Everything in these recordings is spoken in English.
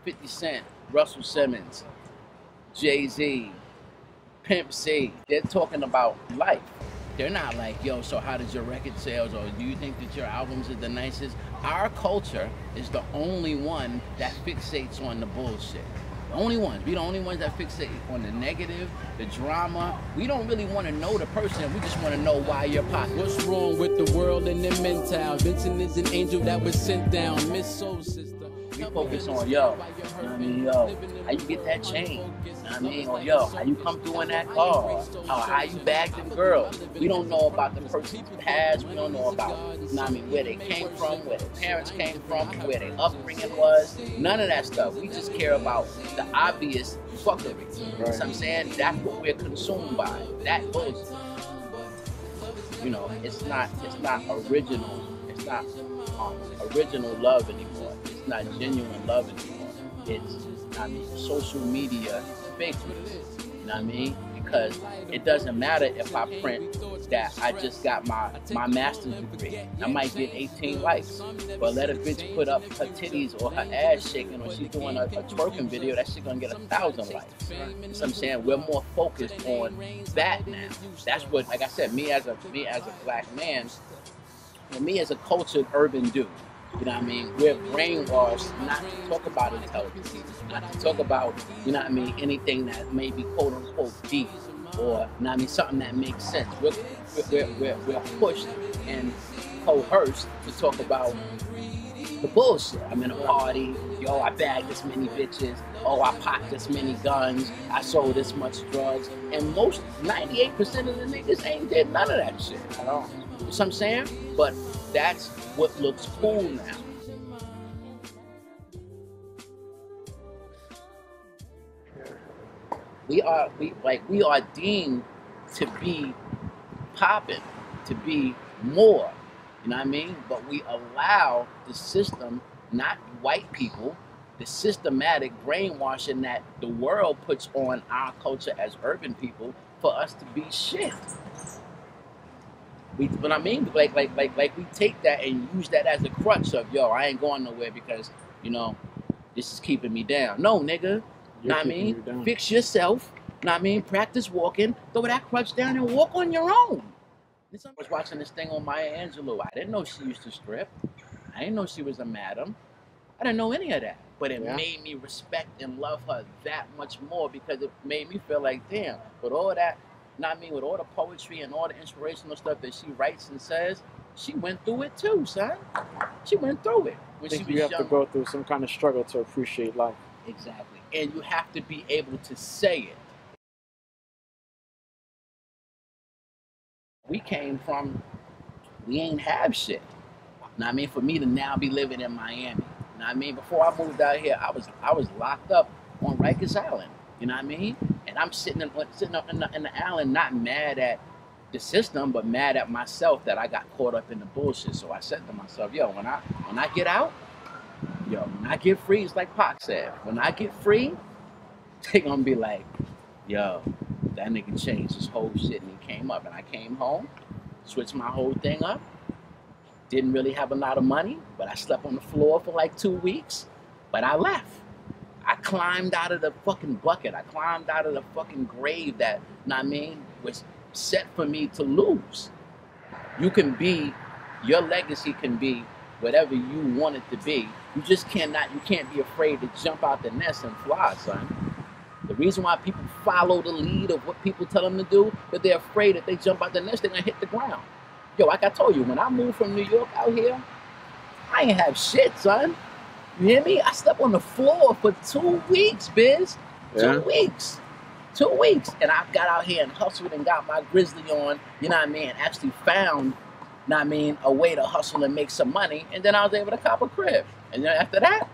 50 Cent, Russell Simmons, Jay-Z, Pimp C. They're talking about life. They're not like, yo, so how did your record sales, or do you think that your albums are the nicest? Our culture is the only one that fixates on the bullshit. The only ones. We the only ones that fixate on the negative, the drama. We don't really want to know the person. We just want to know why you're popping. What's wrong with the world and their mental? Vincent is an angel that was sent down. Miss Soul Sister. We focus on, yo, you know what I mean, yo, how you get that chain, you know what I mean, or yo, how you come through in that car, or how you bag them girls. We don't know about the person's past, we don't know about, you know what I mean, where they came from, where their parents came from, where their upbringing was, none of that stuff. We just care about the obvious fuckery, you know what I'm saying? That's what we're consumed by, that bullshit. You know, it's not original, it's not original love anymore. It's not genuine love anymore. It's, I mean, social media fake news. You know what I mean? Because it doesn't matter if I print that I just got my master's degree. I might get 18 likes. But let a bitch put up her titties or her ass shaking, or she's doing a twerking video, that shit gonna get 1,000 likes. You know what I'm saying? We're more focused on that now. That's what, like I said, me as a black man, and me as a cultured urban dude, you know what I mean? We're brainwashed not to talk about intelligence, not to talk about, you know what I mean, anything that may be quote unquote deep, or, you know what I mean, something that makes sense. We're pushed and coerced to talk about the bullshit. I'm in a party, yo, I bagged this many bitches, oh, I popped this many guns, I sold this much drugs, and 98% of the niggas ain't did none of that shit at all. You know what I'm saying? But that's what looks cool now. We are deemed to be popping, to be more, you know what I mean? But we allow the system, not white people, the systematic brainwashing that the world puts on our culture as urban people for us to be shit. What I mean, like we take that and use that as a crutch of, yo, I ain't going nowhere because, you know, this is keeping me down. No, nigga, you know what I mean? Fix yourself, you know what I mean? Practice walking, throw that crutch down and walk on your own. I was watching this thing on Maya Angelou. I didn't know she used to strip. I didn't know she was a madam. I didn't know any of that. But it made me respect and love her that much more, because it made me feel like, damn, with all that, you know what I mean, with all the poetry and all the inspirational stuff that she writes and says, she went through it too, son. She went through it. I think you have to go through some kind of struggle to appreciate life. Exactly. And you have to be able to say it. We came from, we ain't have shit. You know what I mean? For me to now be living in Miami. You know what I mean? Before I moved out here, I was locked up on Rikers Island. You know what I mean? And I'm sitting up in the island, not mad at the system, but mad at myself that I got caught up in the bullshit. So I said to myself, yo, when I get out, yo, when I get free, it's like Pac said, when I get free, they gonna be like, yo, that nigga changed his whole shit and he came up. And I came home, switched my whole thing up. Didn't really have a lot of money, but I slept on the floor for like 2 weeks, but I left. I climbed out of the fucking bucket. I climbed out of the fucking grave that, you know what I mean, was set for me to lose. You can be, your legacy can be whatever you want it to be. You just you can't be afraid to jump out the nest and fly, son. The reason why people follow the lead of what people tell them to do, because they're afraid if they jump out the nest, they're gonna hit the ground. Yo, like I told you, when I moved from New York out here, I ain't have shit, son. You hear me? I slept on the floor for 2 weeks, biz. Yeah. 2 weeks. 2 weeks. And I got out here and hustled and got my grizzly on, you know what I mean? Actually found, you know what I mean, a way to hustle and make some money. And then I was able to cop a crib. And then after that,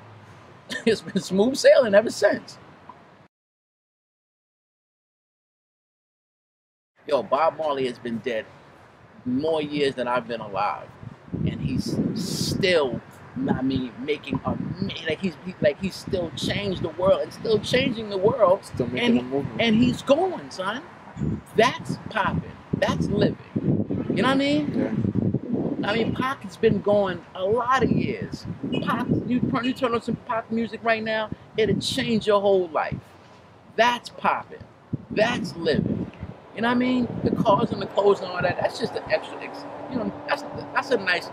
it's been smooth sailing ever since. Yo, Bob Marley has been dead more years than I've been alive. And he's still, you know what I mean, making a, like he's still changed the world and still changing the world. Still making a movement. And he's going, son. That's popping. That's living. You know what I mean? Yeah. I mean, Pac has been going a lot of years. Pac, you turn on some Pac music right now, it'll change your whole life. That's popping. That's living. You know what I mean? The cars and the clothes and all that, that's just the extra, you know, that's a nice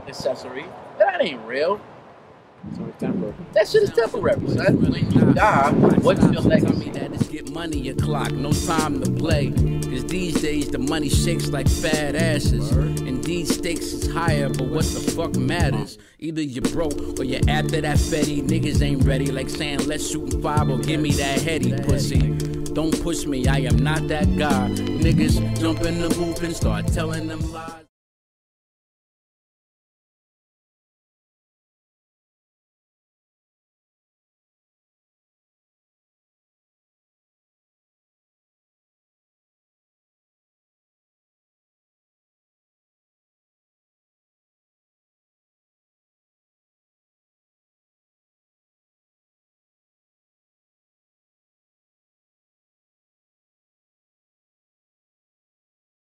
accessory. That ain't real. It's only temporary. That shit is temporary, son. When you die, what's your legacy? That is get money o'clock, no time to play. Cause these days the money shakes like fat asses. Indeed stakes is higher, but what the fuck matters? Either you're broke or you're after that fetty. Niggas ain't ready, like saying let's shoot 5 or give me that heady pussy. Don't push me, I am not that guy. Niggas jump in the booth and start telling them lies.